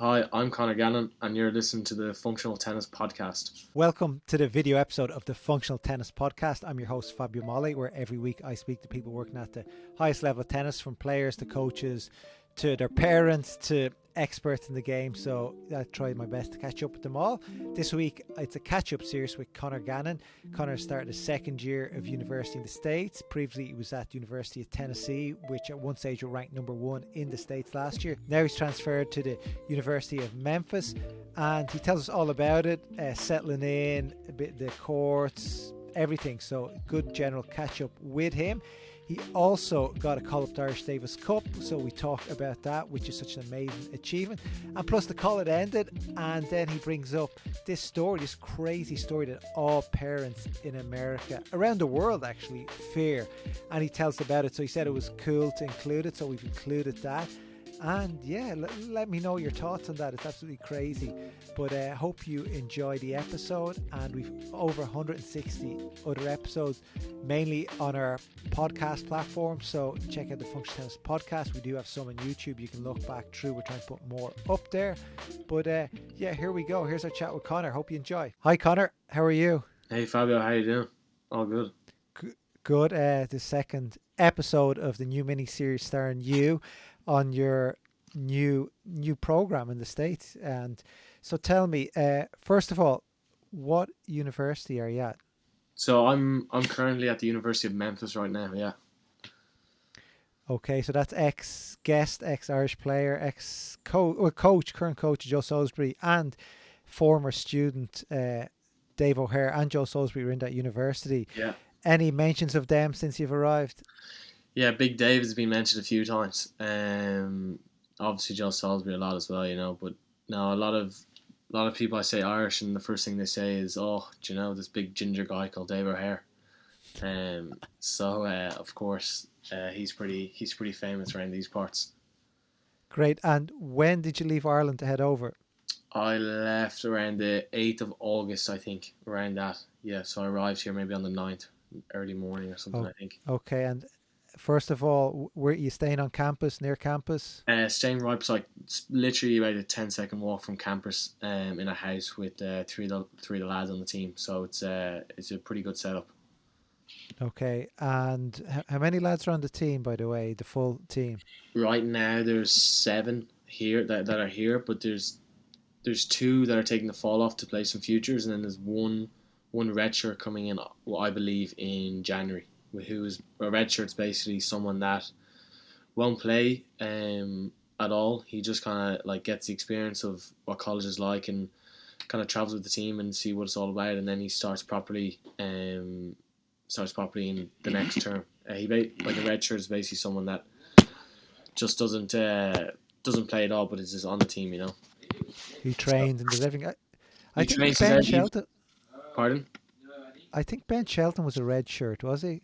Hi, I'm Connor Gannon, and you're listening to the Functional Tennis Podcast. Welcome to the video episode of the Functional Tennis Podcast. I'm your host, Fabio Molly, where every week I speak to people working at the highest level of tennis, from players to coaches to their parents to experts in the game. So I tried my best to catch up with them all. This week it's a catch-up series with Connor Gannon. Connor started his second year of university in the States. Previously he was at the University of Tennessee, which at one stage were ranked number one in the States last year. Now he's transferred to the University of Memphis, and he tells us all about it, settling in, a bit the courts, everything. So good general catch-up with him. He also got a call up to Irish Davis Cup, so we talk about that, which is such an amazing achievement. And plus the call, it ended, and then he brings up this story, this crazy story that all parents in America, around the world actually, fear. And he tells about it, so he said it was cool to include it, so we've included that. And yeah, let me know your thoughts on that. It's absolutely crazy. But I hope you enjoy the episode. And we've over 160 other episodes, mainly on our podcast platform. So check out the Functional Tennis Podcast. We do have some on YouTube. You can look back through. We're trying to put more up there. But yeah, here we go. Here's our chat with Connor. Hope you enjoy. Hi, Connor. How are you? Hey Fabio, how you doing? All good. Good. The second episode of the new mini-series starring you on your new program in the States. And so tell me, first of all, what university are you at? So I'm currently at the University of Memphis right now. Yeah. Okay, so that's ex-guest, ex-Irish player, ex-coach, current coach Joe Salisbury, and former student Dave O'Hare and Joe Salisbury were in that university. Yeah. Any mentions of them since you've arrived? Yeah, Big Dave has been mentioned a few times. Obviously Joe Salisbury a lot as well, But no, a lot of people I say Irish, and the first thing they say is, "Oh, do you know this big ginger guy called Dave O'Hare?" So of course he's pretty famous around these parts. Great. And when did you leave Ireland to head over? I left around the 8th of August, I think, around that. Yeah, so I arrived here maybe on the 9th, early morning or something, Oh, I think. okay. And first of all, were you staying on campus, near campus? Staying right beside, literally about a 10-second walk from campus, in a house with three of the lads on the team. So it's a pretty good setup. Okay. And how many lads are on the team, by the way, the full team? Right now, there's 7 here that are here, but there's 2 that are taking the fall off to play some futures, and then there's one redshirt coming in, I believe, in January. Who's a redshirt's basically someone that won't play at all. He just kind of like gets the experience of what college is like and kind of travels with the team and see what it's all about, and then he starts properly in the next term. Like a redshirt is basically someone that just doesn't play at all, but is just on the team. He So trains and does everything. I he think trains his Ben head. Shelton. Pardon? I think Ben Shelton was a red shirt, was he?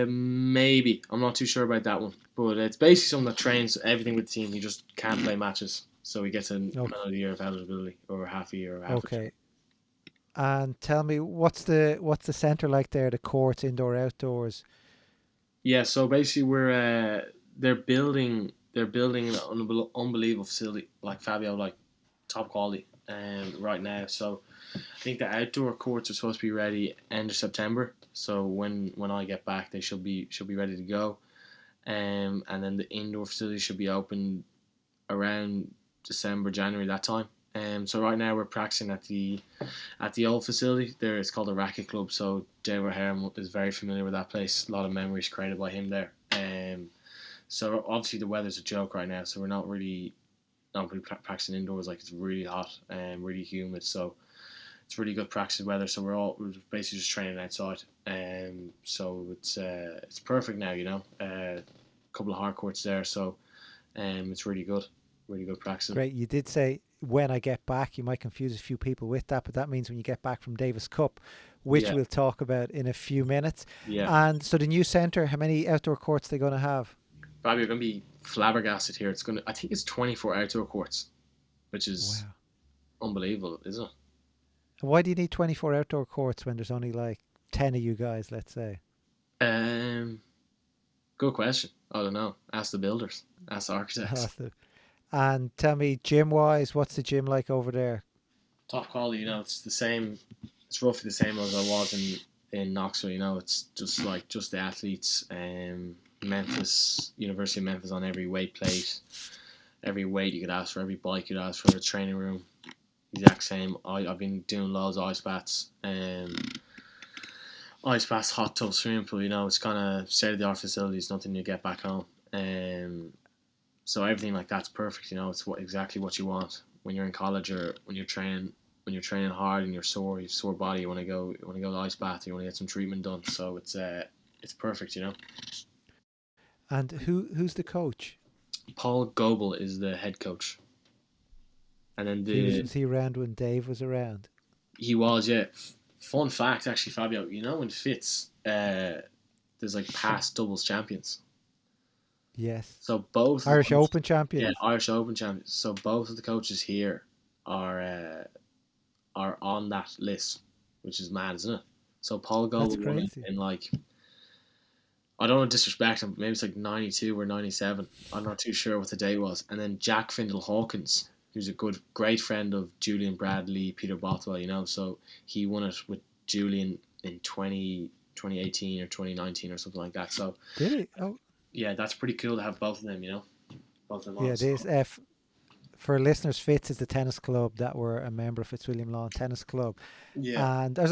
Maybe. I'm not too sure about that one. But it's basically someone that trains everything with the team. He just can't play matches. So he gets another year of eligibility, or half a year, or half a Okay. term. And tell me, what's the centre like there? The courts, indoor, outdoors. Yeah, so basically they're building an unbelievable facility, like Fabio, like top quality right now. So I think the outdoor courts are supposed to be ready end of September. So when I get back, they should be ready to go. And then the indoor facility should be open around December, January, that time. So right now we're practicing at the old facility. There, it's called the Racket Club. So Dave O'Hare is very familiar with that place. A lot of memories created by him there. So obviously the weather's a joke right now. So we're not really practicing indoors. Like, it's really hot and really humid. So it's really good practice weather. So we're basically just training outside. So it's perfect now. A couple of hard courts there. So it's really good practicing. Great. You did say when I get back. You might confuse a few people with that, but that means when you get back from Davis Cup, which Yeah, we'll talk about in a few minutes. yeah. And so the new centre, how many outdoor courts are they going to have? Fabio, you're gonna be flabbergasted here. I think it's 24 outdoor courts, which is Wow. unbelievable, isn't it? And why do you need 24 outdoor courts when there's only like 10 of you guys, let's say? Um, Good question. I don't know. Ask the builders. That's the architects. And tell me, gym wise, what's the gym like over there? Top quality, it's the same. It's roughly the same as I was in Knoxville. It's just like just the athletes. Memphis University of Memphis on every weight plate, every weight you could ask for, every bike you'd ask for, a training room, exact same. I've been doing loads of ice baths, hot tub, swimming pool. It's kind of state of the art facilities, nothing you get back home. So everything like that's perfect. It's exactly what you want when you're in college or when you're training. When you're training hard and you're sore, you have a sore body, you want to go to the ice bath, you want to get some treatment done. So it's perfect. And who's the coach? Paul Goebel is the head coach, and then Was he around when Dave was around? he was, yeah. Fun fact, actually, Fabio. In Fitz, there's like past doubles champions. Yes. So both Irish Open champions. yeah, Irish Open champions. So both of the coaches here are on that list, which is mad, isn't it? So Paul That's Goebel won it crazy. in like, I don't want to disrespect him, maybe it's like 92 or 97. I'm not too sure what the date was. And then Jack Findle Hawkins, who's a great friend of Julian Bradley, Peter Bothwell, so he won it with Julian in 2018 or 2019 or something like that. So Did he? Oh, yeah, that's pretty cool to have both of them, both of them yeah. on. It is. So, For listeners, Fitz is the tennis club that we're a member of, Fitzwilliam Lawn Tennis Club. yeah. And I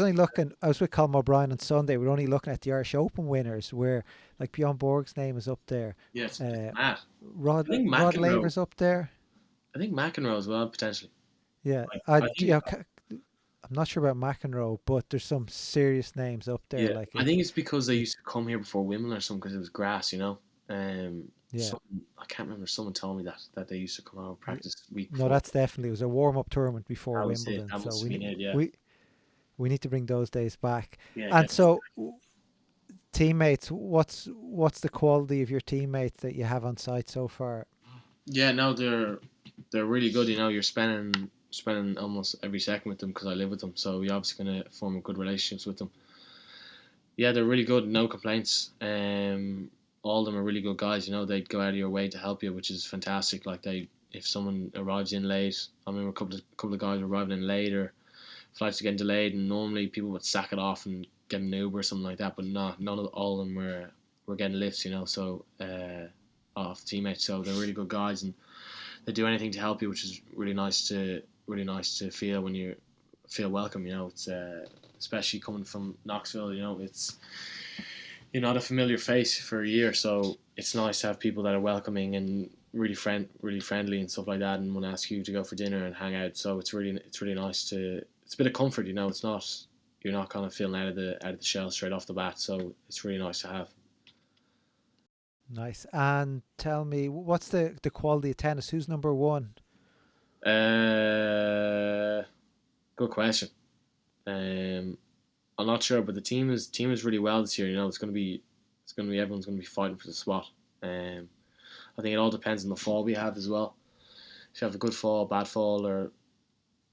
was with Colin O'Brien on Sunday. We were only looking at the Irish Open winners, where like Bjorn Borg's name is up there. Yeah, it's Uh, mad. Rod I think Rod McEnroe. Laver's up there. I think McEnroe as well, potentially. Yeah, I think I'm not sure about McEnroe, but there's some serious names up there. Yeah, Like I think it's because they it used to come here before Wimbledon or something because it was grass. yeah. Some I can't remember. Someone told me that they used to come out and Yeah. practice week No, before. that's definitely it was a warm up tournament before That was it. Wimbledon. That So must have been it. Yeah, we need to bring those days back. yeah, And get that. so teammates, what's the quality of your teammates that you have on site so far? Yeah, no, they're really good. You're spending almost every second with them because I live with them. So you're obviously gonna form good relationships with them. Yeah, they're really good. No complaints. All of them are really good guys. They'd go out of your way to help you, which is fantastic. Like if someone arrives in late, I remember a couple of guys arriving in late or flights are getting delayed, and normally people would sack it off and get an Uber or something like that. But no, none of all of them were getting lifts. So off teammates. So they're really good guys, and they do anything to help you, which is really nice to feel when you feel welcome. It's especially coming from Knoxville. It's you're not a familiar face for a year, so it's nice to have people that are welcoming and really friendly and stuff like that, and want to ask you to go for dinner and hang out. So it's really nice to. It's a bit of comfort. It's not you're not kind of feeling out of the shell straight off the bat. So it's really nice to have. Nice. And tell me, what's the quality of tennis? Who's number one? Uh, Good question. Um, I'm not sure, but the team is really well this year. It's gonna be everyone's gonna be fighting for the spot. I think it all depends on the fall we have as well. If you have a good fall, bad fall, or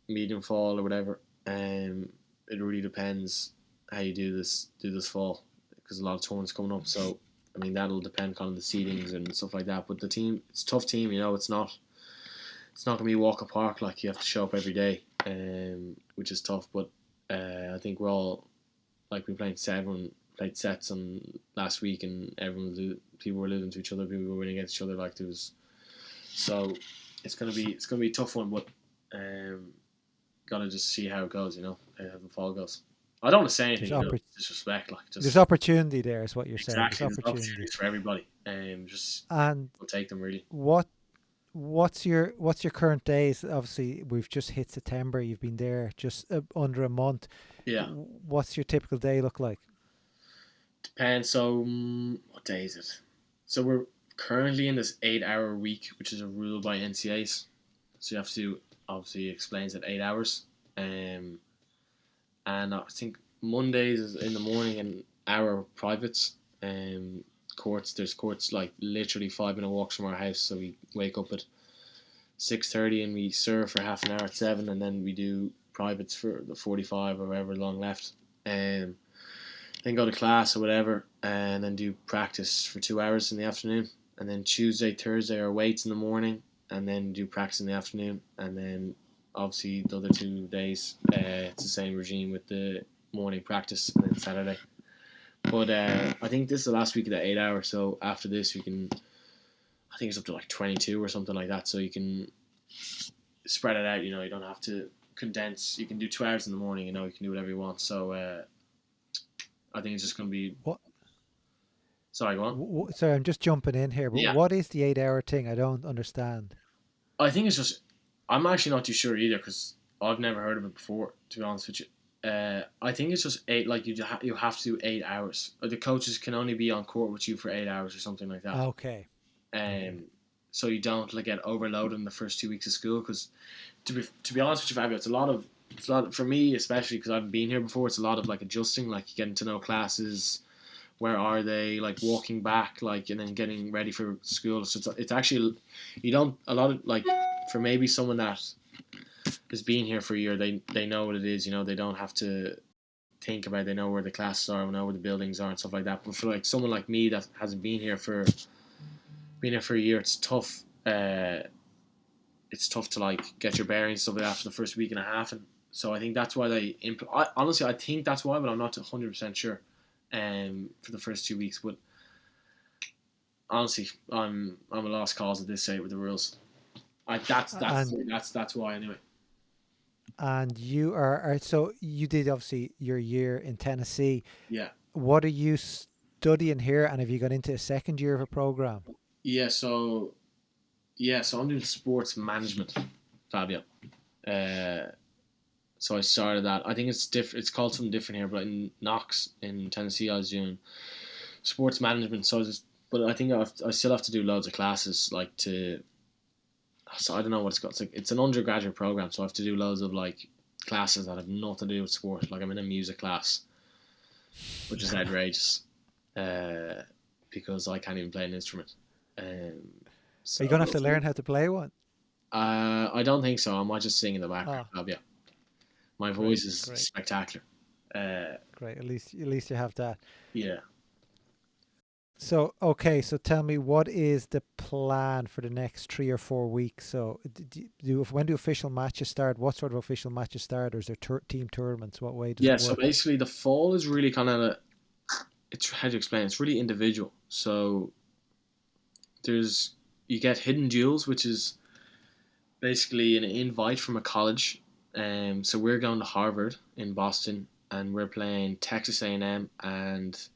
medium fall, or whatever, it really depends how you do this fall because a lot of tournaments coming up. So I mean that'll depend kind of the seedings and stuff like that. But the team, it's a tough team. It's not gonna be a walk of park. Like you have to show up every day, which is tough. But I think we're all like we played sets on last week, and people were losing to each other, people were winning against each other. Like there was, so it's gonna be a tough one, but gotta just see how it goes. How the fall goes. I don't want to say There's anything, disrespect, like there's just opportunity there, is what you're saying. There's exactly. There's opportunity. opportunities for everybody, just And we'll take them really. what what's your current days? Obviously, we've just hit September. You've been there just under a month. Yeah, What's your typical day look like? depends. So what day is it? So we're currently in this 8 hour week, which is a rule by NCAs. So you have to obviously explains at 8 hours. Um, and I think Mondays is in the morning an hour privates. There's courts like literally 5 minute walks from our house. So we wake up at 6:30 and we serve for half an hour at 7, and then we do privates for the 45 or however long left. Then go to class or whatever, and then do practice for 2 hours in the afternoon. and then Tuesday, Thursday are weights in the morning, and then do practice in the afternoon, and then obviously the other 2 days it's the same regime with the morning practice and then Saturday. But I think this is the last week of the 8 hours, so after this we can, I think it's up to like 22 or something like that, so you can spread it out, you don't have to condense. You can do 2 hours in the morning, you can do whatever you want. So I think it's just going to be. What? Sorry, go on. Sorry, I'm just jumping in here. But Yeah. what is the 8 hour thing? I don't understand. I think it's just. I'm actually not too sure either because I've never heard of it before. To be honest with you, I think it's just eight. Like you have to do 8 hours. The coaches can only be on court with you for 8 hours or something like that. Okay. Okay. So you don't get overloaded in the first 2 weeks of school because to be honest with you, Fabio, it's a lot for me, especially because I've been here before. It's a lot of adjusting, getting to know classes, where are they, walking back, and then getting ready for school. So it's actually, you don't, a lot of for maybe someone that has been here for a year, they know what it is. They don't have to think about it. They know where the classes are, know where the buildings are and stuff like that. But for someone like me that hasn't been here for a year, it's tough. It's tough to get your bearings stuff like that for the first week and a half, and so I think that's why they honestly I think that's why, but I'm not 100% sure. For the first 2 weeks, but honestly, I'm a lost cause at this stage with the rules. That's why anyway. And you are so you did obviously your year in Tennessee. Yeah. What are you studying here, and have you gone into a second year of a program? Yeah, so I'm doing sports management, Fabio. So I started that. I think it's different. It's called something different here, but in Knox in Tennessee, I was doing sports management. But I think I still have to do loads of classes, so I don't know what it's called. It's an undergraduate program, so I have to do loads of classes that have nothing to do with sport. I'm in a music class, which is outrageous, because I can't even play an instrument. So are you gonna have to learn how to play one? I don't think so. I might just sing in the background. Yeah. My voice is great. Spectacular. Great. At least you have that. Yeah. So okay. So tell me, what is the plan for the next 3 or 4 weeks? So when do official matches start? What sort of official matches start? Or is there team tournaments? What way does it work? So basically, the fall is really kind of it's how to explain. It's really individual. So you get hidden duels, which is basically an invite from a college. So we're going to Harvard in Boston, and we're playing Texas A&M and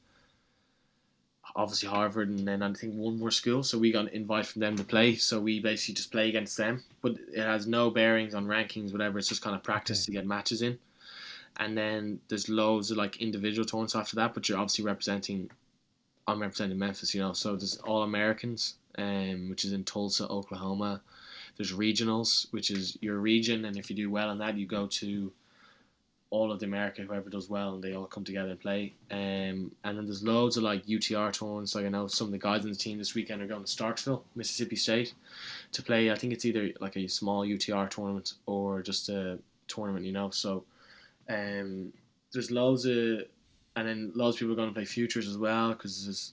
obviously Harvard, and then I think one more school. So we got an invite from them to play. So we basically just play against them, but it has no bearings on rankings, whatever. It's just kind of practice to get matches in. And then there's loads of individual tournaments after that, but you're obviously I'm representing Memphis, so there's All Americans, which is in Tulsa, Oklahoma. There's regionals, which is your region, and if you do well in that, you go to all of the America, whoever does well, and they all come together and play. And then there's loads of UTR tournaments. I know some of the guys on the team this weekend are going to Starksville, Mississippi State, to play. I think it's either a small UTR tournament or just a tournament, So there's loads of, and then loads of people are going to play futures as well, because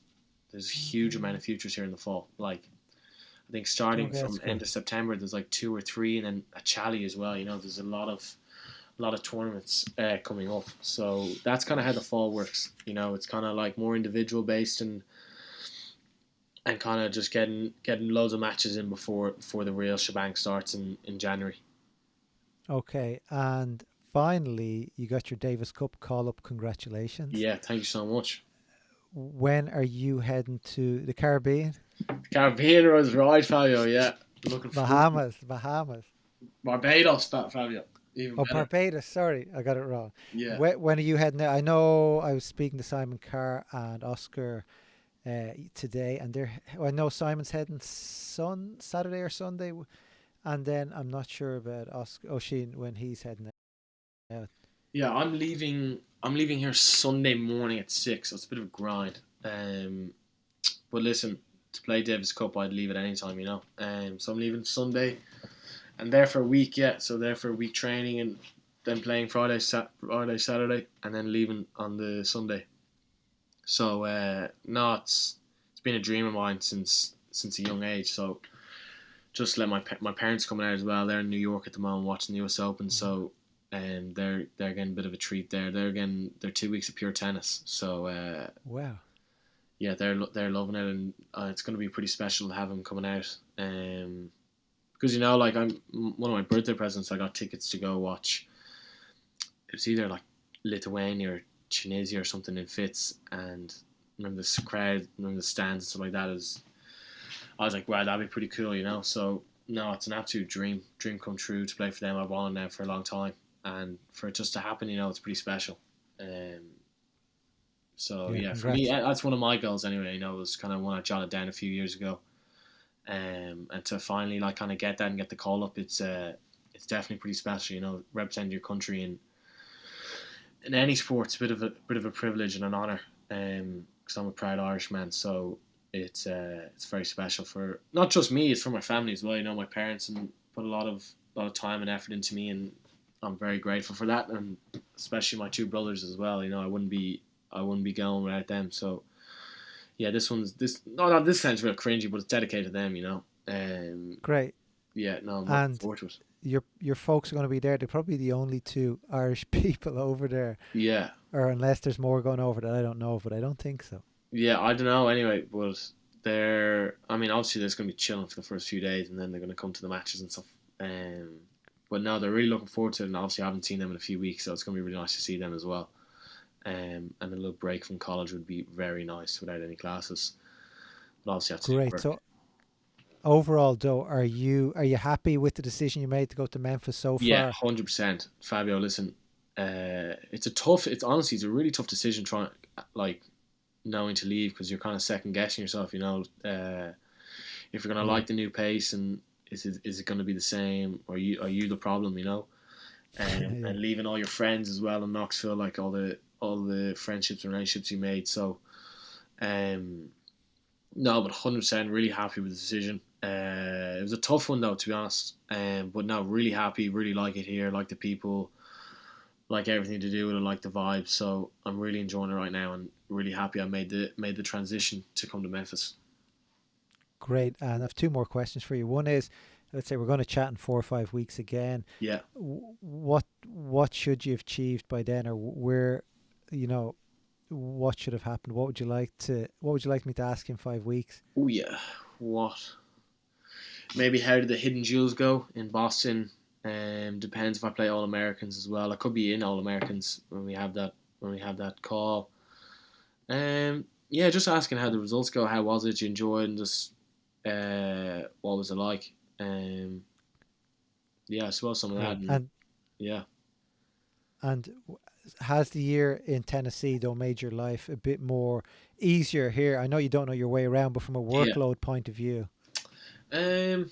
there's a huge amount of futures here in the fall. I think starting from end of September, there's 2 or 3, and then a Chally as well. There's a lot of tournaments coming up. So that's kind of how the fall works. It's kind of more individual based and kind of just getting loads of matches in before the real shebang starts in January. Okay, and finally, you got your Davis Cup call-up. Congratulations. Yeah, thank you so much. When are you heading to the Caribbean? The Caribbean was right, Fabio, yeah. Looking Bahamas. Barbados, Fabio. Even better. Barbados, sorry, I got it wrong. Yeah. When are you heading there? I know I was speaking to Simon Carr and Oscar today, and I know Simon's heading Saturday or Sunday, and then I'm not sure about Oscar O'Sheen when he's heading out. Yeah, I'm leaving here Sunday morning at 6, so it's a bit of a grind. But listen, to play Davis Cup, I'd leave at any time, So I'm leaving Sunday, and there for a week, so there for a week training, and then playing Friday, Saturday, and then leaving on the Sunday. So no, it's been a dream of mine since since a young age. So just let my parents coming out as well. They're in New York at the moment watching the US Open. So they're getting a bit of a treat there. They're 2 weeks of pure tennis. So Wow. yeah, they're loving it, and it's going to be pretty special to have them coming out. Because like I'm one of my birthday presents, I got tickets to go watch. It was either like Lithuania or Tunisia or something in Fitz, and remember the crowd, remember the stands and stuff like that. I was like, wow, that'd be pretty cool. So no, it's an absolute dream come true to play for them. I've wanted now for a long time, and for it just to happen, it's pretty special. So Yeah, yeah, for me, congrats. that's one of my goals anyway. It was kind of one I jotted down a few years ago, and to finally like kind of get that and get the call up, it's definitely pretty special. Representing your country in any sport, it's a bit of a privilege and an honor. Because I'm a proud Irishman, so it's very special for not just me, it's for my family as well. My parents and put a lot of time and effort into me, and I'm very grateful for that, and especially my two brothers as well. I wouldn't be going without them. So yeah, this sounds real cringy, but it's dedicated to them. Great. Yeah, no, I'm looking And forward to it. your folks are going to be there. They're probably the only two Irish people over there, Yeah, or unless there's more going over that I don't know, but I don't think so. yeah, I don't know. Anyway, but obviously they're going to be chilling for the first few days, and then they're going to come to the matches and stuff. But no, they're really looking forward to it, and obviously I haven't seen them in a few weeks, so it's going to be really nice to see them as well. And a little break from college would be very nice without any classes. But obviously I have to do Great. work. So overall, though, are you happy with the decision you made to go to Memphis so Yeah, far? 100%. Fabio, listen, it's it's a really tough decision trying, like, knowing to leave, because you're kind of second guessing yourself, if you're going to Yeah. like the new pace, and is it going to be the same, or are you the problem, Yeah. and leaving all your friends as well in Knoxville, like all the friendships and relationships you made. So, no, but 100% really happy with the decision. It was a tough one though, to be honest. But no, really happy, really like it here, like the people, like everything to do with it, like the vibe. So I'm really enjoying it right now, and really happy I made the transition to come to Memphis. Great. And I have two more questions for you. One is, let's say we're going to chat in 4 or 5 weeks again. Yeah. What should you have achieved by then, or where, what should have happened? What would you like me to ask in 5 weeks? Oh yeah. What? Maybe how did the hidden jewels go in Boston? Depends if I play All Americans as well. I could be in All Americans when we have that call. Yeah, just asking how the results go. How was it? You enjoyed, and just what was it like? Yeah, I suppose some of that, Great. and yeah. And has the year in Tennessee though made your life a bit more easier here? I know you don't know your way around, but from a Yeah. workload point of view. Um.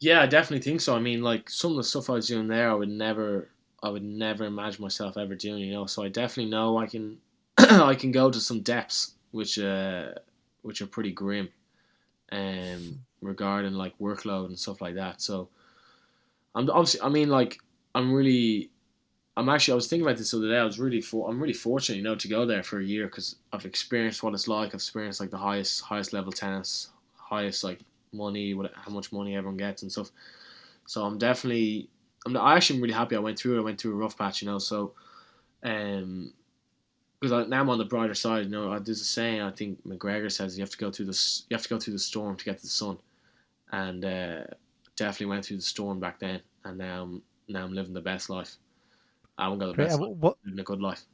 Yeah, I definitely think so. Like some of the stuff I was doing there, I would never imagine myself ever doing. So I definitely know I can, I can go to some depths, which are pretty grim, regarding like workload and stuff like that. So I'm obviously, like I'm really, I'm actually, I was thinking about this the other day. I'm really fortunate, to go there for a year, because I've experienced what it's like. I've experienced like the highest level tennis, highest like money, how much money everyone gets and stuff. So I actually am really happy I went through it. I went through a rough patch, So, because now I'm on the brighter side. There's a saying, I think McGregor says, you have to go through the storm to get to the sun, and definitely went through the storm back then, and now I'm living the best life. I haven't got the Great. best And life, living a good life.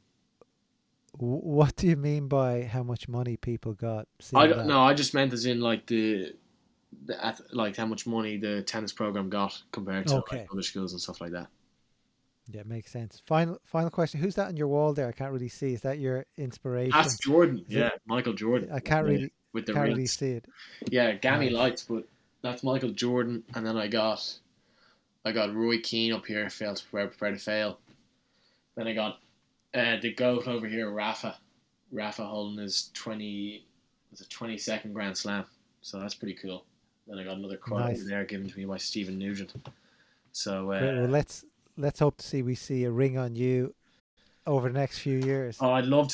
what do you mean by how much money people got I seeing don't that? know. I just meant as in like like how much money the tennis program got compared to like Okay. other schools and stuff like that. Yeah, makes sense. Final question. Who's that on your wall there? I can't really see. Is that your That's inspiration? Jordan, Is it? yeah, Michael Jordan I with can't the really with the can't really rings. see it. Yeah, Gammy Nice. lights, but that's Michael Jordan, and then I got Roy Keane up here, failed to prepare to fail. Then I got the goat over here, Rafa holding his 22nd Grand Slam, so that's pretty cool. Then I got another quote over Nice. there given to me by Stephen Nugent. So Great. Well, let's hope to see we see a ring on you over the next few years? Oh, I'd love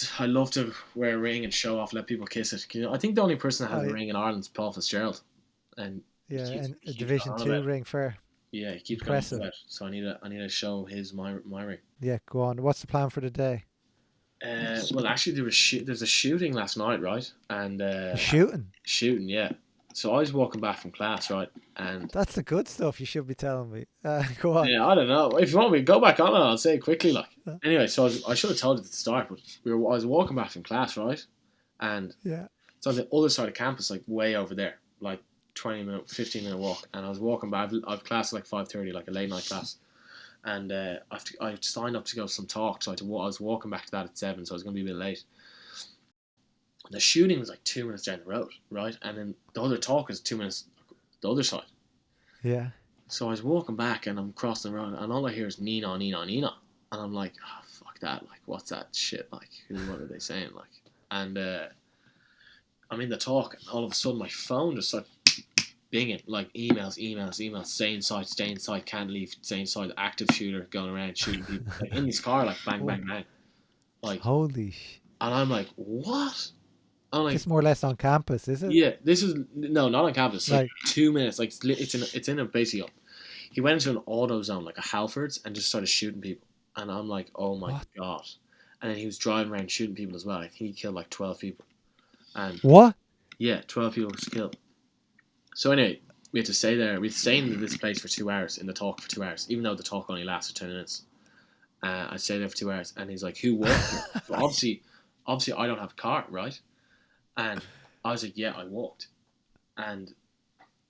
to wear a ring and show off, let people kiss it. You know, I think the only person that has Oh, a ring in Ireland is Paul Fitzgerald, and yeah, and he a keeps going Division on about Two it. ring for Yeah, he keeps going on impressive. about it. So I need to show his my ring. Yeah, go on. What's the plan for the day? Well, actually, there's a shooting last night, right? And The shooting. shooting, yeah. So I was walking back from class, right? And That's the good stuff. You should be telling me. Go on. yeah, I don't know. If you want me to go back on it, I'll say it quickly. Like anyway, so I should have told you at the start, but I was walking back from class, right? And Yeah. it's on the other side of campus, like way over there, like 20-minute, 15-minute walk. And I was walking back. I've class at like 5:30, like a late night class. And I signed up to go to some talk, so I was walking back to that at 7, so I was going to be a bit late. And the shooting was like 2 minutes down the road, right? And then the other talk is 2 minutes the other side. Yeah. So I was walking back and I'm crossing the road, and all I hear is Nina, Nina, Nina. And I'm like, oh, fuck that. Like, what's that shit? Like, what are they saying? Like, and I'm in the talk, and all of a sudden my phone just started binging, like emails, stay inside, can't leave, stay inside, active shooter going around shooting people. Like, in this car, like, bang, Oh, bang, bang. Like, holy and I'm like, what? I'm like, This more or less on campus, is it? yeah, this is, no, not on campus. Like, Like, 2 minutes. Like, it's in a basically, he went into an auto zone, like a Halfords, and just started shooting people. And I'm like, oh my what? God. And then he was driving around shooting people as well. I think he killed like 12 people. And What? yeah, 12 people was killed. So anyway, we had to stay there. We had to stay in this place for 2 hours, in the talk for 2 hours, even though the talk only lasted 10 minutes. I stayed there for 2 hours. And he's like, who walked here? So obviously I don't have a car, right? And I was like, yeah, I walked. And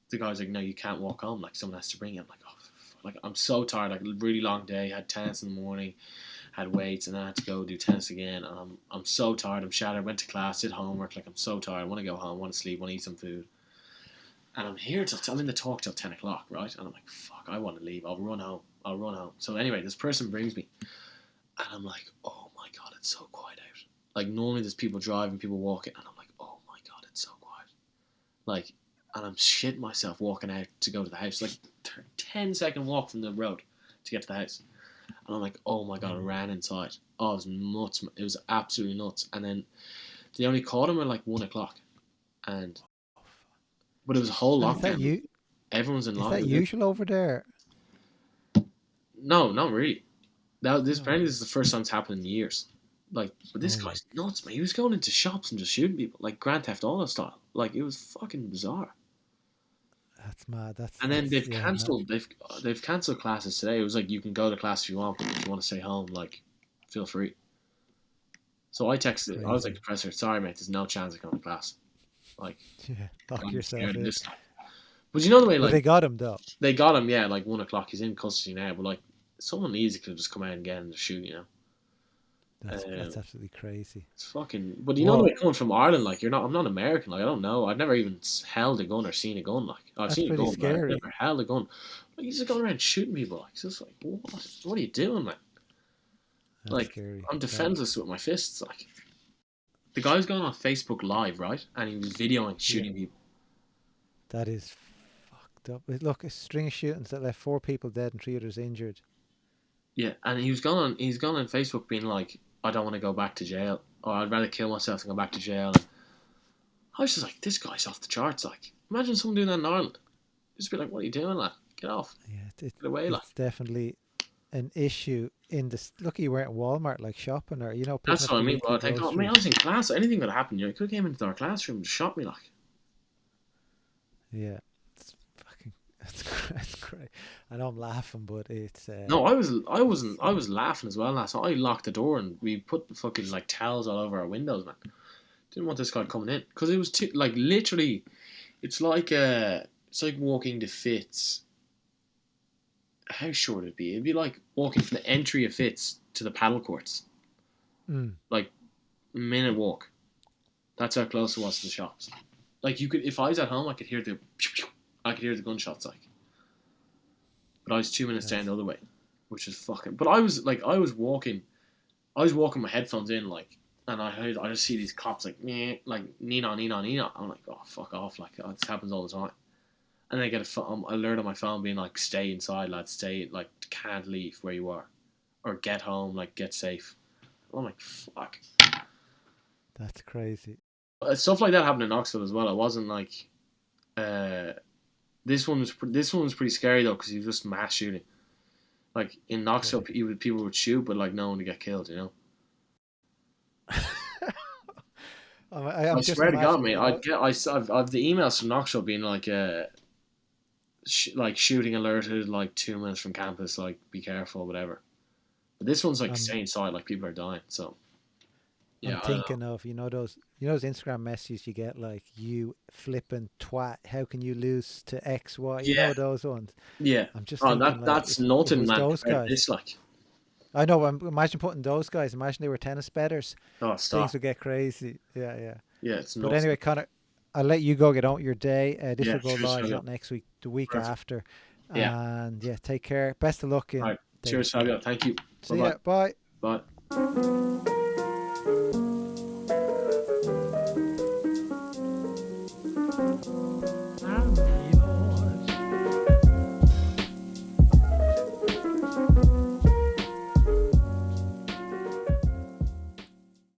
the guy's like, no, you can't walk home. Like, someone has to bring you. I'm like, oh, like, I'm so tired. Like, a really long day. Had tennis in the morning, had weights, and then I had to go do tennis again. And I'm so tired. I'm shattered. Went to class, did homework. Like, I'm so tired. I want to go home. Want to sleep. Want to eat some food. And I'm in the talk till 10 o'clock, right? And I'm like, fuck, I want to leave. I'll run home. So anyway, this person brings me, and I'm like, oh my God, it's so quiet out. Like, normally there's people driving, people walking, and I'm like, oh my God, it's so quiet. Like, and I'm shitting myself walking out to go to the house. Like, 10-second walk from the road to get to the house. And I'm like, oh my God, I ran inside. Oh, it was nuts. It was absolutely nuts. And then they only caught him at like 1 o'clock. But it was a whole And is that lockdown. you? Everyone's in Is that lockdown. usual over there? No, not really. This No. apparently this is the first time it's happened in years. Like, but this Oh my. guy's nuts, man. He was going into shops and just shooting people, like Grand Theft Auto style. Like, it was fucking bizarre. That's mad. And then That's yeah. No. they've cancelled classes today. It was like, you can go to class if you want, but if you want to stay home, like, feel free. So I That's texted. I was like, crazy. the professor, sorry mate, there's no chance of going to class. Like, Yeah. Lock I'm yourself scared of in. this. But you know the way, But like, they got him though. they got him, yeah, like 1 o'clock. He's in custody now, but like, someone easy could have just come out again and shoot, you know. That's absolutely crazy. It's fucking. But you know the What? way, coming from Ireland, like, you're not. I'm not American. Like, I don't know. I've never even held a gun or seen a gun. Like, I've That's seen a pretty gun, but I've scary. never held a gun. Like, he's just going around shooting people. Like, it's just like, what? What are you doing, man? That's Like, scary. I'm That. defenseless with my fists. Like, the guy's going on Facebook Live, right? And he was videoing Yeah. shooting people. That is fucked up. Look, a string of shootings that left 4 people dead and 3 others injured. Yeah, and he was going on. He's gone on Facebook being like, I don't want to go back to jail, or I'd rather kill myself than go back to jail. I was just like, this guy's off the charts. Like, imagine someone doing that in Ireland. Just be like, what are you doing, lad? Get off. Yeah, Get away, like. it's definitely an issue in this. Look, you were at Walmart, like shopping, or picking That's up what I the mean. weekly Well, I think, oh, man, I was groceries. in class. Anything could happen. You know, he could have came into our classroom and shot me, like. Yeah, it's fucking. That's great. I know I'm laughing, but it's. No, It's I was laughing as well last night. I locked the door and we put the fucking, like, towels all over our windows, man. Didn't want this guy coming in because it was too, like, literally. It's like walking to Fitz. How short it'd be? It'd be like walking from the entry of Fitz to the paddle courts, mm, like, minute walk. That's how close it was to the shops. Like, you could, if I was at home, I could hear the gunshots, like. But I was 2 minutes down that's the other way, which is fucking. But I was walking my headphones in, like, and I just see these cops, like, meh, like, Nina, Nina, Nina. I'm like, oh, fuck off, like, oh, this happens all the time. And then I get a alert on my phone being like, stay inside, lad, stay, like, can't leave where you are, or get home, like, get safe. I'm like, fuck. That's crazy. Stuff like that happened in Knoxville as well. It wasn't like this one was pretty scary though because he was just mass shooting. Like in Knoxville, people would shoot, but like no one to get killed. You know. I'm I just swear to God, mate. imagining, you know, I've the emails from Knoxville being like like shooting alerted like 2 minutes from campus. Like be careful, whatever. But this one's like staying inside. Like people are dying. So yeah, I'm I don't know. thinking of those Instagram messages you get like you flipping twat. How can you lose to X Y? You Yeah, know those ones. yeah. I'm just Oh, thinking like that's if it nothing, was man. those Compared to guys. this, like, I know. Imagine putting those guys. Imagine they were tennis betters. oh, Things stop. would get crazy. Yeah, yeah. Yeah, it's But nothing. anyway, Connor, I'll let you go get on with your day. This Yeah, will go cheers, live Fabio. not next week, the week Perfect. after. Yeah. And yeah, take care. Best of luck All in right. Cheers, Davidson. Fabio. Thank you. See Bye-bye. ya. Bye. Bye.